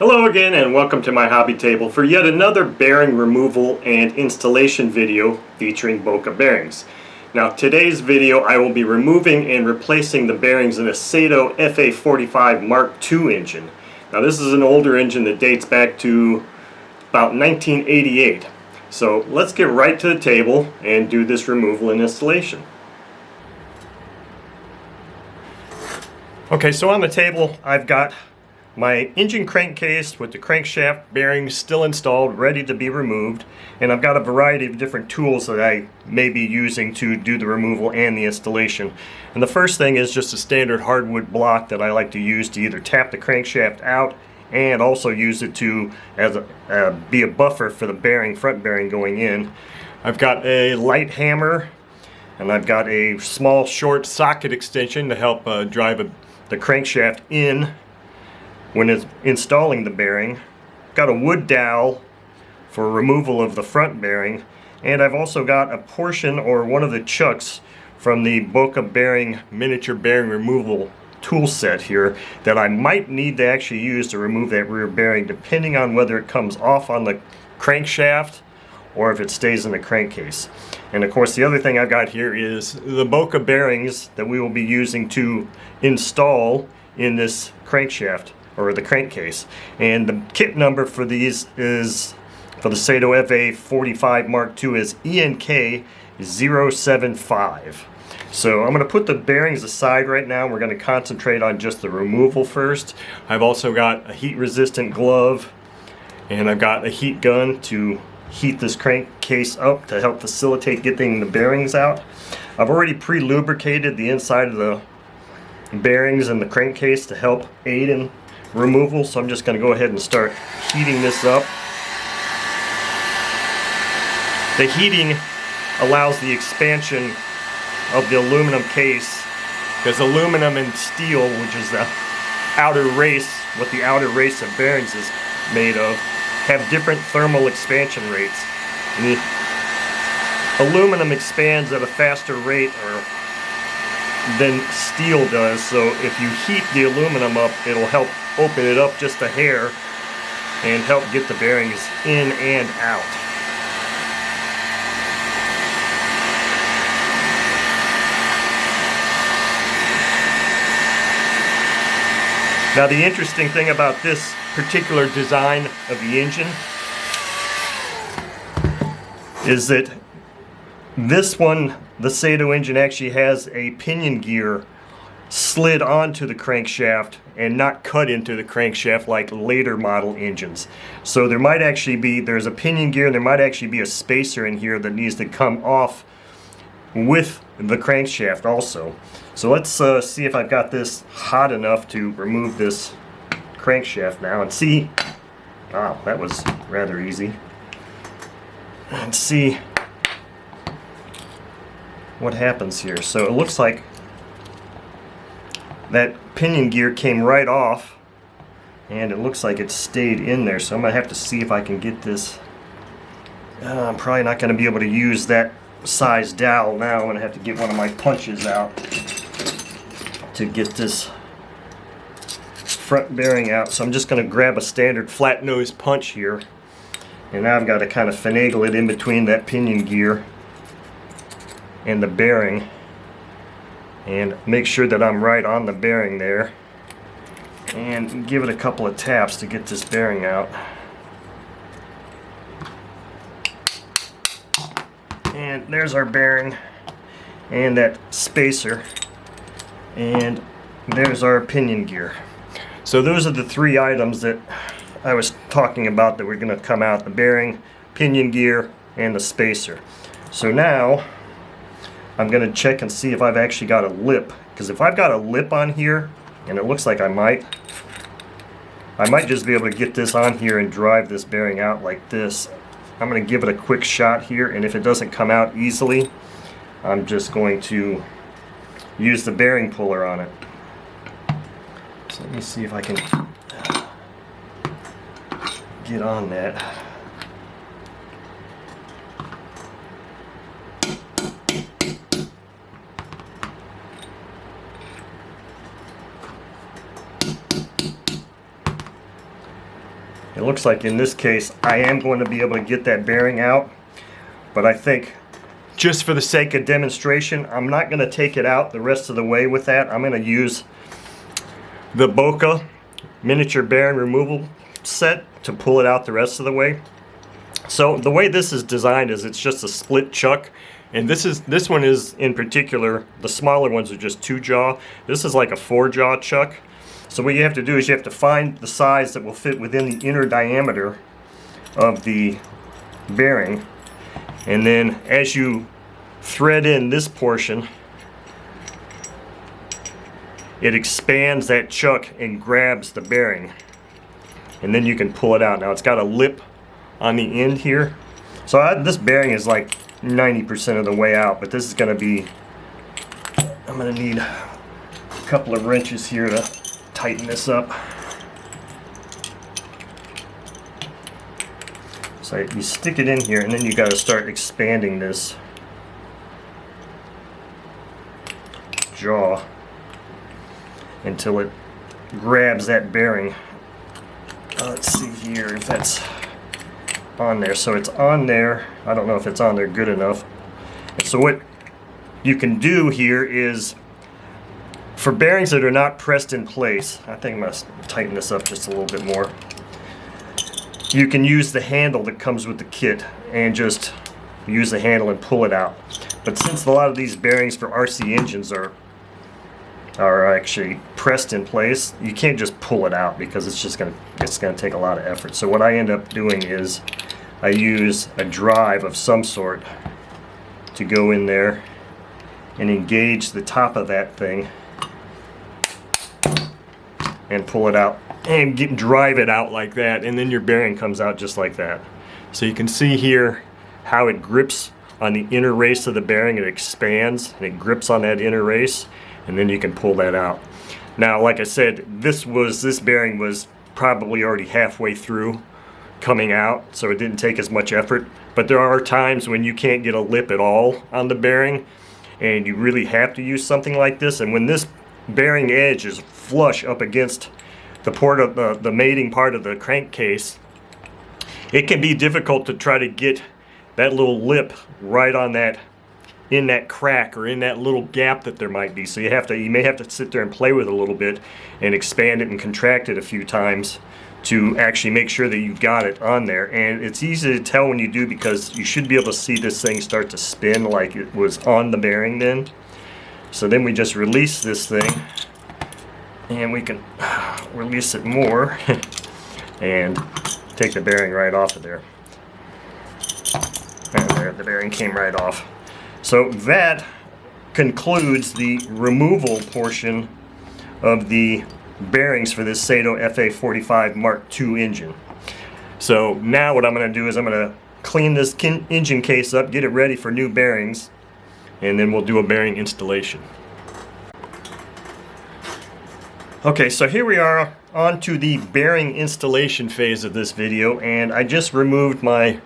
Hello again and welcome to my hobby table for yet another bearing removal and installation video featuring Boca bearings. Now today's video I will be removing and replacing the bearings in a Saito FA-45MkII engine. Now this is an older engine that dates back to about 1988. So let's get right to the table and do this removal and installation. Okay, so on the table I've got my engine crankcase with the crankshaft bearings still installed, ready to be removed, and I've got a variety of different tools that I may be using to do the removal and the installation. And the first thing is just a standard hardwood block that I like to use to either tap the crankshaft out and also use it to be a buffer for the bearing, front bearing going in. I've got a light hammer, and I've got a small short socket extension to help drive the crankshaft in when it's installing the bearing. Got a wood dowel for removal of the front bearing, and I've also got a portion or one of the chucks from the Boca bearing miniature bearing removal tool set here that I might need to actually use to remove that rear bearing, depending on whether it comes off on the crankshaft or if it stays in the crankcase. And of course the other thing I've got here is the Boca bearings that we will be using to install in this crankshaft or the crankcase. And the kit number for these is, for the Saito FA-45MkII, is ENK075. So I'm going to put the bearings aside right now. We're going to concentrate on just the removal first. I've also got a heat resistant glove, and I've got a heat gun to heat this crankcase up to help facilitate getting the bearings out. I've already pre-lubricated the inside of the bearings and the crankcase to help aid in removal, so I'm just going to go ahead and start heating this up. The heating allows the expansion of the aluminum case, because aluminum and steel, which is the outer race, what the outer race of bearings is made of, have different thermal expansion rates. And the aluminum expands at a faster rate than steel does, so if you heat the aluminum up, it'll help open it up just a hair and help get the bearings in and out. Now the interesting thing about this particular design of the engine is that this one, the Saito engine, actually has a pinion gear slid onto the crankshaft and not cut into the crankshaft like later model engines. So there might actually be, there's a pinion gear, and there might actually be a spacer in here that needs to come off with the crankshaft also. So let's see if I've got this hot enough to remove this crankshaft now and see. Wow, that was rather easy. And see what happens here. So it looks like that pinion gear came right off, and it looks like it stayed in there, so I'm going to have to see if I can get this. I'm probably not going to be able to use that size dowel now. I'm going to have to get one of my punches out to get this front bearing out. So I'm just going to grab a standard flat nose punch here, and now I've got to kind of finagle it in between that pinion gear and the bearing and make sure that I'm right on the bearing there, and give it a couple of taps to get this bearing out. And there's our bearing and that spacer, and there's our pinion gear. So those are the three items that I was talking about that were going to come out: the bearing, pinion gear, and the spacer. So now I'm going to check and see if I've actually got a lip, because if I've got a lip on here, and it looks like I might just be able to get this on here and drive this bearing out like this. I'm going to give it a quick shot here, and if it doesn't come out easily, I'm just going to use the bearing puller on it. So let me see if I can get on that. It looks like in this case I am going to be able to get that bearing out, but I think just for the sake of demonstration, I'm not going to take it out the rest of the way with that. I'm going to use the Boca miniature bearing removal set to pull it out the rest of the way. So the way this is designed is it's just a split chuck, and this one is in particular, the smaller ones are just 2-jaw. This is like a 4-jaw chuck. So what you have to do is you have to find the size that will fit within the inner diameter of the bearing, and then as you thread in this portion, it expands that chuck and grabs the bearing, and then you can pull it out. Now it's got a lip on the end here, so this bearing is like 90% of the way out, but this is going to be, I'm going to need a couple of wrenches here to tighten this up. So you stick it in here, and then you got to start expanding this jaw until it grabs that bearing. Let's see here if that's on there. So it's on there. I don't know if it's on there good enough. And so what you can do here is, for bearings that are not pressed in place, I think I'm going to tighten this up just a little bit more. You can use the handle that comes with the kit and just use the handle and pull it out. But since a lot of these bearings for RC engines are actually pressed in place, you can't just pull it out because it's going to take a lot of effort. So what I end up doing is I use a drive of some sort to go in there and engage the top of that thing and pull it out and drive it out like that, and then your bearing comes out just like that. So you can see here how it grips on the inner race of the bearing. It expands and it grips on that inner race, and then you can pull that out. Now, like I said, this bearing was probably already halfway through coming out, so it didn't take as much effort. But there are times when you can't get a lip at all on the bearing, and you really have to use something like this. And when this bearing edge is flush up against the port of the mating part of the crankcase, it can be difficult to try to get that little lip right on that, in that crack or in that little gap that there might be. So you may have to sit there and play with it a little bit and expand it and contract it a few times to actually make sure that you got it on there. And it's easy to tell when you do, because you should be able to see this thing start to spin like it was on the bearing then. So then we just release this thing, and we can release it more and take the bearing right off of there. And there, the bearing came right off. So that concludes the removal portion of the bearings for this Saito FA-45 Mark II engine. So now what I'm going to do is I'm going to clean this engine case up, get it ready for new bearings, and then we'll do a bearing installation. Okay, so here we are on to the bearing installation phase of this video, and I just removed my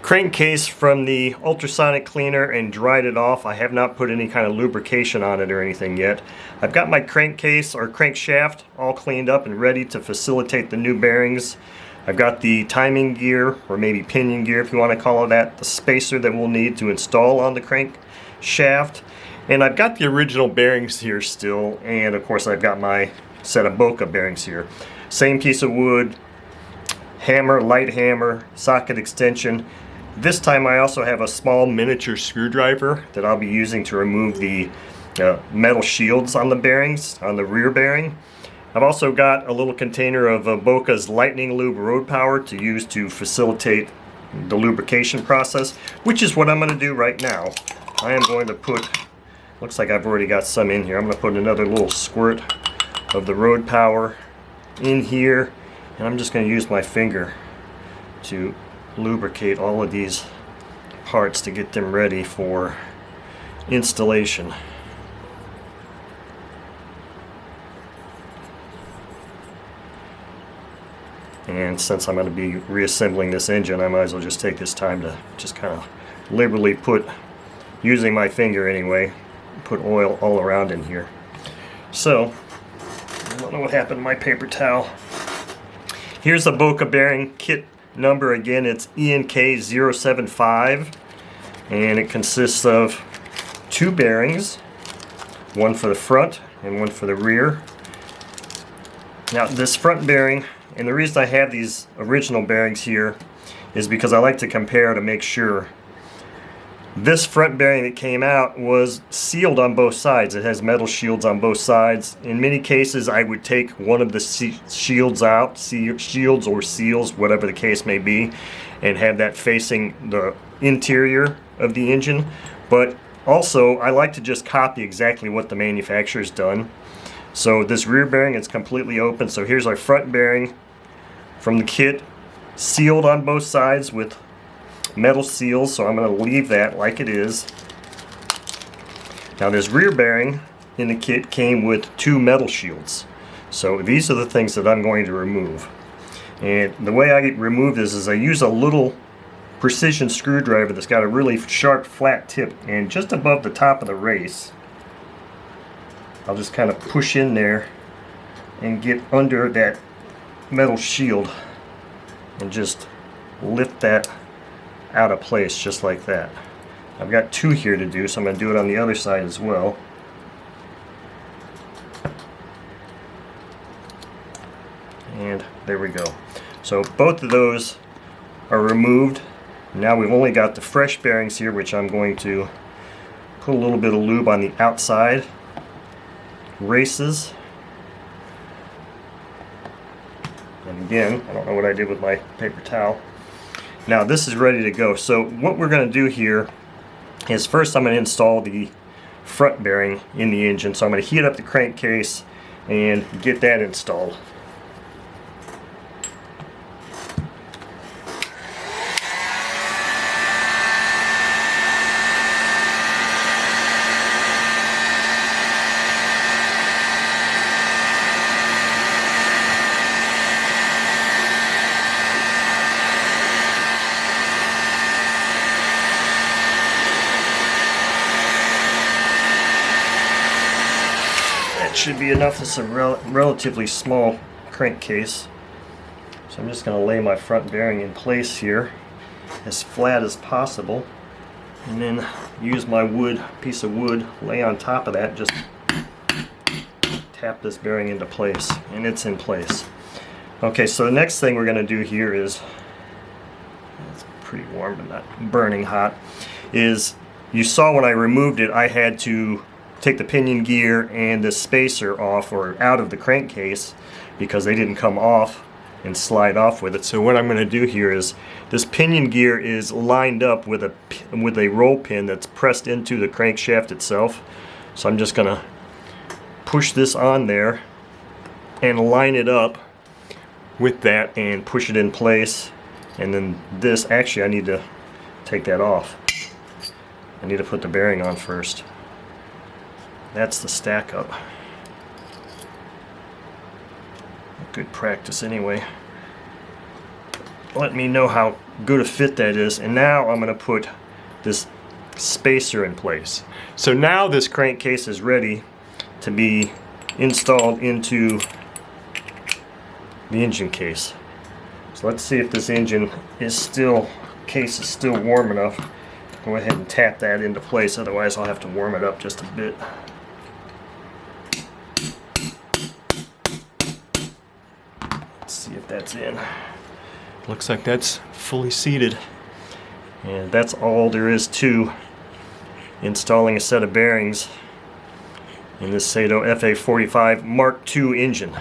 crankcase from the ultrasonic cleaner and dried it off. I have not put any kind of lubrication on it or anything yet. I've got my crankcase or crankshaft all cleaned up and ready to facilitate the new bearings. I've got the timing gear, or maybe pinion gear if you want to call it that, the spacer that we'll need to install on the crankshaft. And I've got the original bearings here still, and of course I've got my set of Boca bearings here. Same piece of wood, hammer, light hammer, socket extension. This time I also have a small miniature screwdriver that I'll be using to remove the metal shields on the bearings, on the rear bearing. I've also got a little container of Boca's Lightning Lube Road Power to use to facilitate the lubrication process, which is what I'm going to do right now. I am going to put, looks like I've already got some in here, I'm going to put another little squirt of the Road Power in here, and I'm just going to use my finger to lubricate all of these parts to get them ready for installation. And since I'm going to be reassembling this engine, I might as well just take this time to just kind of liberally put, using my finger anyway, put oil all around in here. So, I don't know what happened to my paper towel. Here's the Boca bearing kit number again. It's ENK075, and it consists of 2 bearings, one for the front and one for the rear. Now this front bearing, and the reason I have these original bearings here is because I like to compare to make sure. This front bearing that came out was sealed on both sides. It has metal shields on both sides. In many cases I would take one of the shields out, shields or seals, whatever the case may be, and have that facing the interior of the engine. But also I like to just copy exactly what the manufacturer's done. So this rear bearing is completely open. So here's our front bearing from the kit, sealed on both sides with metal seals, so I'm going to leave that like it is. Now this rear bearing in the kit came with 2 metal shields. So these are the things that I'm going to remove. And the way I remove this is I use a little precision screwdriver that's got a really sharp flat tip, and just above the top of the race I'll just kind of push in there and get under that metal shield and just lift that out of place just like that. I've got 2 here to do, so I'm going to do it on the other side as well. And there we go. So both of those are removed. Now we've only got the fresh bearings here, which I'm going to put a little bit of lube on the outside races. And again, I don't know what I did with my paper towel. Now this is ready to go. So what we're going to do here is first I'm going to install the front bearing in the engine. So I'm going to heat up the crankcase and get that installed. Should be enough. It's a relatively small crankcase, so I'm just going to lay my front bearing in place here as flat as possible, and then use my piece of wood, lay on top of that, just tap this bearing into place, and it's in place. Okay, so the next thing we're going to do here is, it's pretty warm but not burning hot, is you saw when I removed it I had to take the pinion gear and the spacer off or out of the crankcase because they didn't come off and slide off with it. So what I'm going to do here is this pinion gear is lined up with a roll pin that's pressed into the crankshaft itself. So I'm just going to push this on there and line it up with that and push it in place. And then this, actually I need to take that off. I need to put the bearing on first. That's the stack up. Good practice anyway. Let me know how good a fit that is. And now I'm going to put this spacer in place. So now this crankcase is ready to be installed into the engine case. So let's see if this engine case is still warm enough. Go ahead and tap that into place, otherwise I'll have to warm it up just a bit. See if that's in. Looks like that's fully seated, and that's all there is to installing a set of bearings in this Saito FA-45 Mark II engine.